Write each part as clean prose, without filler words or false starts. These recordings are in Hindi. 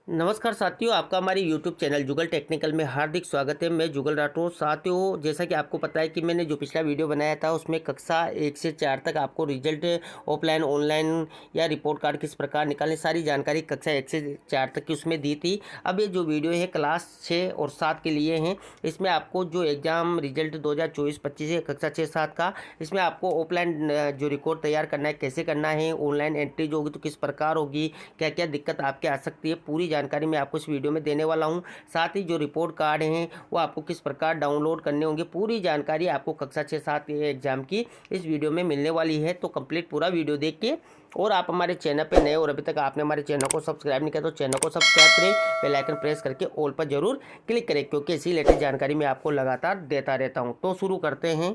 नमस्कार साथियों, आपका हमारे YouTube चैनल जुगल टेक्निकल में हार्दिक स्वागत है। मैं जुगल राठौर। साथियों, जैसा कि आपको पता है कि मैंने जो पिछला वीडियो बनाया था उसमें कक्षा 1 से 4 तक आपको रिजल्ट ऑफलाइन, ऑनलाइन या रिपोर्ट कार्ड किस प्रकार निकालने, सारी जानकारी कक्षा 1 से 4 तक की उसमें दी थी। अब ये जो वीडियो है क्लास 6 और 7 के लिए हैं। इसमें आपको जो एग्ज़ाम रिजल्ट 2024-25 है कक्षा 6-7 का, इसमें आपको ऑफलाइन जो रिकॉर्ड तैयार करना है कैसे करना है, ऑनलाइन एंट्री जो होगी तो किस प्रकार होगी, क्या क्या दिक्कत आपके आ सकती है, पूरी जानकारी मैं आपको इस वीडियो में देने वाला हूं। साथ ही जो रिपोर्ट कार्ड हैं वो आपको किस प्रकार डाउनलोड करने होंगे, पूरी जानकारी आपको कक्षा 6-7 के एग्जाम की इस वीडियो में मिलने वाली है। तो कंप्लीट पूरा वीडियो देख के, और आप हमारे चैनल पे नए और अभी तक आपने हमारे चैनल को सब्सक्राइब नहीं किया तो चैनल को सब्सक्राइब करें, बेल आइकन प्रेस करके ऑल पर जरूर क्लिक करें, क्योंकि इसी लेटेस्ट जानकारी मैं आपको लगातार देता रहता हूँ। तो शुरू करते हैं।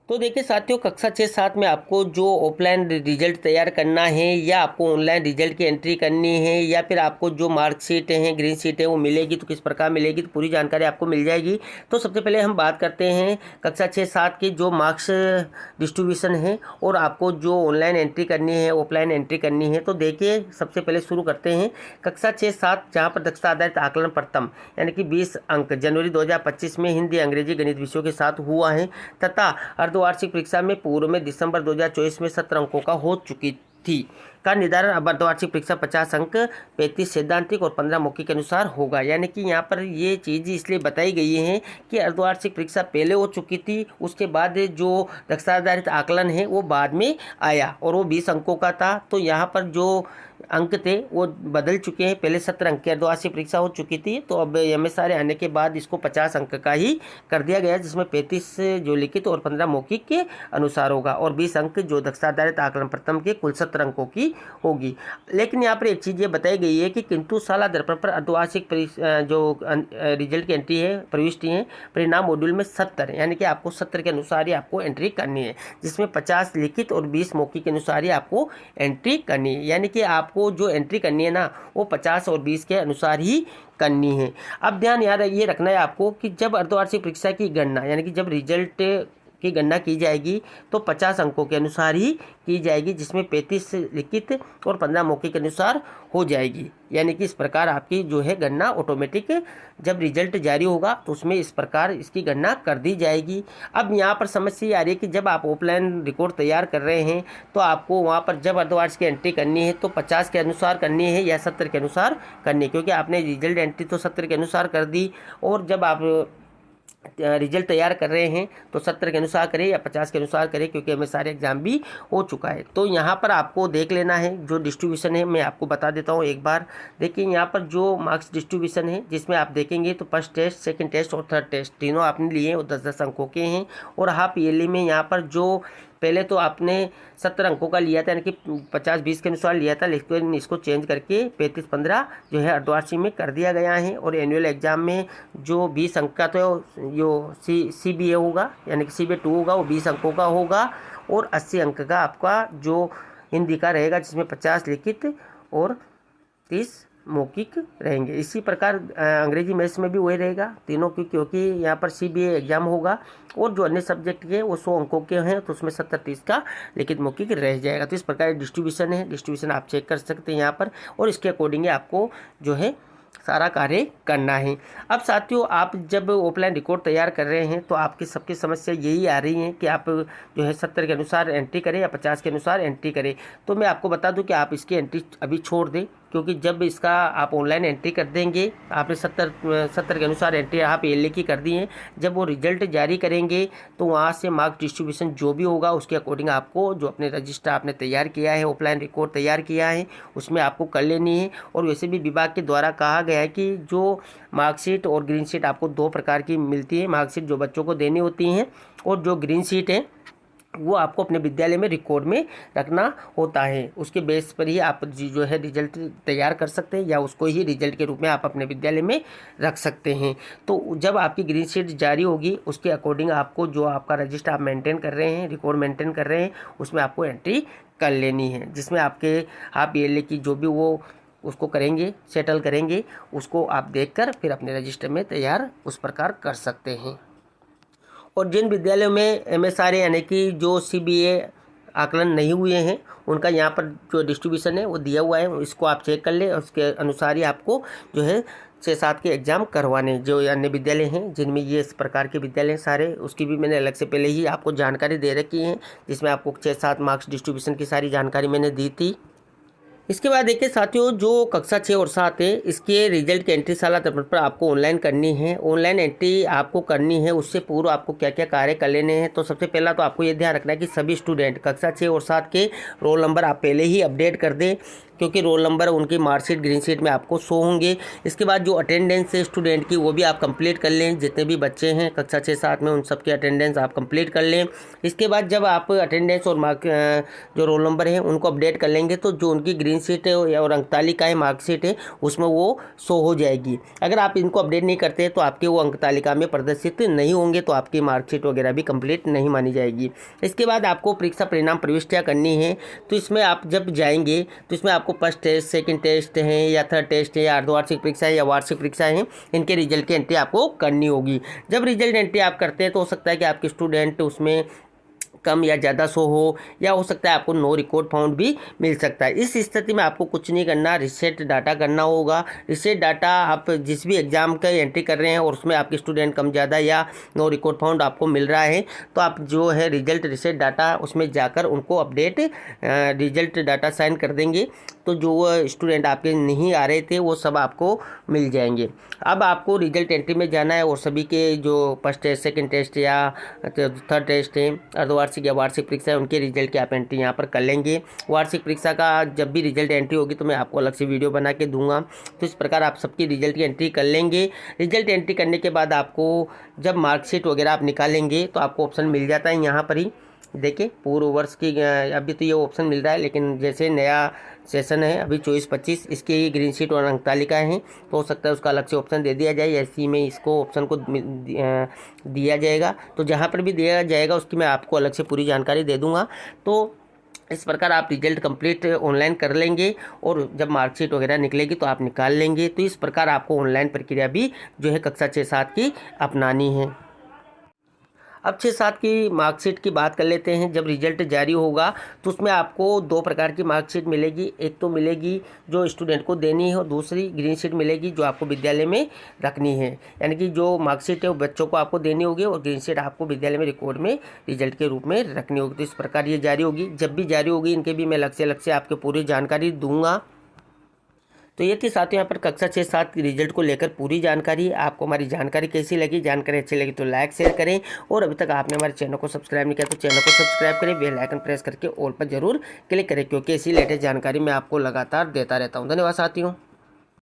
तो देखिए साथियों, कक्षा 6-7 में आपको जो ऑफलाइन रिजल्ट तैयार करना है या आपको ऑनलाइन रिजल्ट की एंट्री करनी है या फिर आपको जो मार्कशीट हैं, ग्रीन शीट है वो मिलेगी तो किस प्रकार मिलेगी, तो पूरी जानकारी आपको मिल जाएगी। तो सबसे पहले हम बात करते हैं कक्षा 6-7 की जो मार्क्स डिस्ट्रीब्यूशन है और आपको जो ऑनलाइन एंट्री करनी है, ऑफलाइन एंट्री करनी है। तो देखिए सबसे पहले शुरू करते हैं कक्षा 6-7, जहाँ पर दक्षता आधारित आकलन प्रथम यानी कि 20 अंक जनवरी 2025 में हिंदी, अंग्रेजी, गणित विषयों के साथ हुआ है तथा अर्धवार्षिक परीक्षा में पूर्व में दिसंबर 2024 में 17 अंकों का हो चुकी थी का निर्धारण अब अर्धवार्षिक परीक्षा 50 अंक 35 सैद्धांतिक और 15 मौखिक के अनुसार होगा। यानी कि यहाँ पर ये चीज़ इसलिए बताई गई है कि अर्धवार्षिक परीक्षा पहले हो चुकी थी, उसके बाद जो दक्षता आधारित आकलन है वो बाद में आया और वो 20 अंकों का था। तो यहाँ पर जो अंक थे वो बदल चुके हैं। पहले 17 अंक की अर्धवार्षिक परीक्षा हो चुकी थी, तो अब एमएसआर आने के बाद इसको 50 अंक का ही कर दिया गया, जिसमें 35 जो लिखित और 15 मौखिक के अनुसार होगा और 20 अंक जो दक्षता आधारित आकलन प्रथम के कुल 17 अंकों की होगी। लेकिन यहाँ पर एक चीज़ ये बताई गई है कि किंतु साला दर्पण पर अर्धवार्षिक जो रिजल्ट की एंट्री है प्रविष्टि है परिणाम मॉड्यूल में 70 यानी कि आपको 70 के अनुसार ही आपको एंट्री करनी है, जिसमें 50 लिखित और 20 मौखिक के अनुसार ही आपको एंट्री करनी है। यानी कि आपको जो एंट्री करनी है ना वो 50 और 20 के अनुसार ही करनी है। अब ध्यान याद ये रखना है आपको कि जब अर्धवार्षिक परीक्षा की गणना यानी कि जब रिजल्ट की गणना की जाएगी तो 50 अंकों के अनुसार ही की जाएगी, जिसमें 35 लिखित और 15 मौखिक के अनुसार हो जाएगी। यानी कि इस प्रकार आपकी जो है गणना ऑटोमेटिक जब रिजल्ट जारी होगा तो उसमें इस प्रकार इसकी गणना कर दी जाएगी। अब यहाँ पर समस्या ये आ रही है कि जब आप ऑफलाइन रिकॉर्ड तैयार कर रहे हैं तो आपको वहाँ पर जब अर्धवार्षिक की एंट्री करनी है तो 50 के अनुसार करनी है या 70 के अनुसार करनी है, क्योंकि आपने रिजल्ट एंट्री तो 70 के अनुसार कर दी और जब आप रिजल्ट तैयार कर रहे हैं तो 70 के अनुसार करें या 50 के अनुसार करें, क्योंकि हमें सारे एग्जाम भी हो चुका है। तो यहाँ पर आपको देख लेना है जो डिस्ट्रीब्यूशन है, मैं आपको बता देता हूँ एक बार। देखिए यहाँ पर जो मार्क्स डिस्ट्रीब्यूशन है जिसमें आप देखेंगे तो फर्स्ट टेस्ट, सेकंड टेस्ट और थर्ड टेस्ट तीनों आपने लिए हैं और 10-10 अंकों के हैं। और हाफ ईयरली में यहाँ पर जो पहले तो आपने 70 अंकों का लिया था यानी कि 50-20 के अनुसार लिया था, लेकिन इसको चेंज करके 35-15 जो है अर्धवार्षिक में कर दिया गया है। और एनुअल एग्जाम में जो 20 अंक का तो जो CBA होगा यानी कि CBA 2 होगा वो 20 अंकों का होगा और 80 अंक का आपका जो हिंदी का रहेगा, जिसमें 50 लिखित और 30 मौखिक रहेंगे। इसी प्रकार अंग्रेजी मैथ्स में भी वही रहेगा तीनों की, क्योंकि यहाँ पर CBA एग्जाम होगा और जो अन्य सब्जेक्ट के वो 100 अंकों के हैं तो उसमें 70-30 का लिखित मौखिक रह जाएगा। तो इस प्रकार डिस्ट्रीब्यूशन है, डिस्ट्रीब्यूशन आप चेक कर सकते हैं यहाँ पर और इसके अकॉर्डिंग आपको जो है सारा कार्य करना है। अब साथियों, आप जब ऑफलाइन रिकॉर्ड तैयार कर रहे हैं तो आपकी सबकी समस्या यही आ रही है कि आप जो है 70 के अनुसार एंट्री करें या 50 के अनुसार एंट्री करें। तो मैं आपको बता दूं कि आप इसकी एंट्री अभी छोड़ दें, क्योंकि जब इसका आप ऑनलाइन एंट्री कर देंगे, आपने 70 के अनुसार एंट्री आप एल की कर दी है, जब वो रिजल्ट जारी करेंगे तो वहाँ से मार्क्स डिस्ट्रीब्यूशन जो भी होगा उसके अकॉर्डिंग आपको जो अपने रजिस्टर आपने तैयार किया है, ऑफलाइन रिकॉर्ड तैयार किया है, उसमें आपको कर लेनी है। और वैसे भी विभाग के द्वारा कहा गया है कि जो मार्कशीट और ग्रीन शीट आपको 2 प्रकार की मिलती है। मार्कशीट जो बच्चों को देनी होती हैं और जो ग्रीन शीट है वो आपको अपने विद्यालय में रिकॉर्ड में रखना होता है। उसके बेस पर ही आप जो है रिजल्ट तैयार कर सकते हैं या उसको ही रिजल्ट के रूप में आप अपने विद्यालय में रख सकते हैं। तो जब आपकी ग्रीन शीट जारी होगी उसके अकॉर्डिंग आपको जो आपका रजिस्टर आप मेंटेन कर रहे हैं, रिकॉर्ड मेंटेन कर रहे हैं, उसमें आपको एंट्री कर लेनी है, जिसमें आपके आप ये की जो भी वो उसको करेंगे, सेटल करेंगे, उसको आप देखकर फिर अपने रजिस्टर में तैयार उस प्रकार कर सकते हैं। और जिन विद्यालयों में MSRA यानी कि जो CBA आकलन नहीं हुए हैं उनका यहाँ पर जो डिस्ट्रीब्यूशन है वो दिया हुआ है, इसको आप चेक कर लें। उसके अनुसार ही आपको जो है 6-7 के एग्ज़ाम करवाने। जो अन्य विद्यालय हैं जिनमें ये इस प्रकार के विद्यालय हैं सारे, उसकी भी मैंने अलग से पहले ही आपको जानकारी दे रखी है, जिसमें आपको 6-7 मार्क्स डिस्ट्रीब्यूशन की सारी जानकारी मैंने दी थी। इसके बाद देखिए साथियों, जो कक्षा 6 और 7 है इसके रिजल्ट की एंट्री साला दर्पण पर आपको ऑनलाइन करनी है। ऑनलाइन एंट्री आपको करनी है, उससे पूर्व आपको क्या क्या कार्य कर लेने हैं। तो सबसे पहला तो आपको ये ध्यान रखना है कि सभी स्टूडेंट कक्षा 6 और 7 के रोल नंबर आप पहले ही अपडेट कर दें, क्योंकि रोल नंबर उनकी मार्कशीट ग्रीन शीट में आपको शो होंगे। इसके बाद जो अटेंडेंस है स्टूडेंट की वो भी आप कंप्लीट कर लें, जितने भी बच्चे हैं कक्षा 6-7 में उन सब की अटेंडेंस आप कंप्लीट कर लें। इसके बाद जब आप अटेंडेंस और मार्क जो रोल नंबर है उनको अपडेट कर लेंगे तो जो उनकी ग्रीन शीट है और अंकतालिका है मार्कशीट है उसमें वो शो हो जाएगी। अगर आप इनको अपडेट नहीं करते तो आपके वो अंकतालिका में प्रदर्शित नहीं होंगे, तो आपकी मार्कशीट वगैरह भी कंप्लीट नहीं मानी जाएगी। इसके बाद आपको परीक्षा परिणाम प्रविष्टियाँ करनी है। तो इसमें आप जब जाएंगे तो इसमें आपको फर्स्ट टेस्ट, सेकंड टेस्ट हैं या थर्ड टेस्ट है या अर्धवार्षिक परीक्षा है या वार्षिक परीक्षा है, इनके रिजल्ट की एंट्री आपको करनी होगी। जब रिजल्ट एंट्री आप करते हैं तो हो सकता है कि आपके स्टूडेंट उसमें कम या ज़्यादा शो हो, या हो सकता है आपको नो रिकॉर्ड फाउंड भी मिल सकता है। इस स्थिति में आपको कुछ नहीं करना, रिसेट डाटा करना होगा। रिसेट डाटा आप जिस भी एग्ज़ाम का एंट्री कर रहे हैं और उसमें आपके स्टूडेंट कम ज़्यादा या नो रिकॉर्ड फाउंड आपको मिल रहा है, तो आप जो है रिजल्ट रिसेट डाटा उसमें जाकर उनको अपडेट रिजल्ट डाटा साइन कर देंगे, तो जो स्टूडेंट आपके नहीं आ रहे थे वो सब आपको मिल जाएंगे। अब आपको रिजल्ट एंट्री में जाना है और सभी के जो फर्स्ट टेस्ट, सेकंड टेस्ट या थर्ड टेस्ट है, अर्धवार्षिक या वार्षिक परीक्षा है, उनके रिजल्ट की आप एंट्री यहाँ पर कर लेंगे। वार्षिक परीक्षा का जब भी रिजल्ट एंट्री होगी तो मैं आपको अलग से वीडियो बना के दूंगा। तो इस प्रकार आप सबकी रिजल्ट की एंट्री कर लेंगे। रिजल्ट एंट्री करने के बाद आपको जब मार्कशीट वगैरह आप निकालेंगे तो आपको ऑप्शन मिल जाता है यहाँ पर ही। देखिए पूर्व वर्ष की अभी तो ये ऑप्शन मिल रहा है, लेकिन जैसे नया सेशन है अभी 24-25 इसकी ग्रीन शीट और अंकतालिका हैं, तो हो सकता है उसका अलग से ऑप्शन दे दिया जाए, ऐसी में इसको ऑप्शन को दिया जाएगा। तो जहाँ पर भी दिया जाएगा उसकी मैं आपको अलग से पूरी जानकारी दे दूँगा। तो इस प्रकार आप रिजल्ट कंप्लीट ऑनलाइन कर लेंगे और जब मार्कशीट वगैरह निकलेगी तो आप निकाल लेंगे। तो इस प्रकार आपको ऑनलाइन प्रक्रिया भी जो है कक्षा 6-7 की अपनानी है। अब 6-7 की मार्कशीट की बात कर लेते हैं। जब रिजल्ट जारी होगा तो उसमें आपको 2 प्रकार की मार्कशीट मिलेगी। एक तो मिलेगी जो स्टूडेंट को देनी है और दूसरी ग्रीन शीट मिलेगी जो आपको विद्यालय में रखनी है। यानी कि जो मार्कशीट है वो बच्चों को आपको देनी होगी और ग्रीन शीट आपको विद्यालय में रिकॉर्ड में रिजल्ट के रूप में रखनी होगी। तो इस प्रकार ये जारी होगी। जब भी जारी होगी इनके भी मैं अलग से आपको पूरी जानकारी दूंगा। तो ये थी साथियों यहाँ पर कक्षा 6-7 की रिजल्ट को लेकर पूरी जानकारी। आपको हमारी जानकारी कैसी लगी? जानकारी अच्छी लगी तो लाइक शेयर करें, और अभी तक आपने हमारे चैनल को सब्सक्राइब नहीं किया तो चैनल को सब्सक्राइब करें, बेल आइकन प्रेस करके ऑल पर जरूर क्लिक करें, क्योंकि ऐसी लेटेस्ट जानकारी मैं आपको लगातार देता रहता हूँ। धन्यवाद साथियों।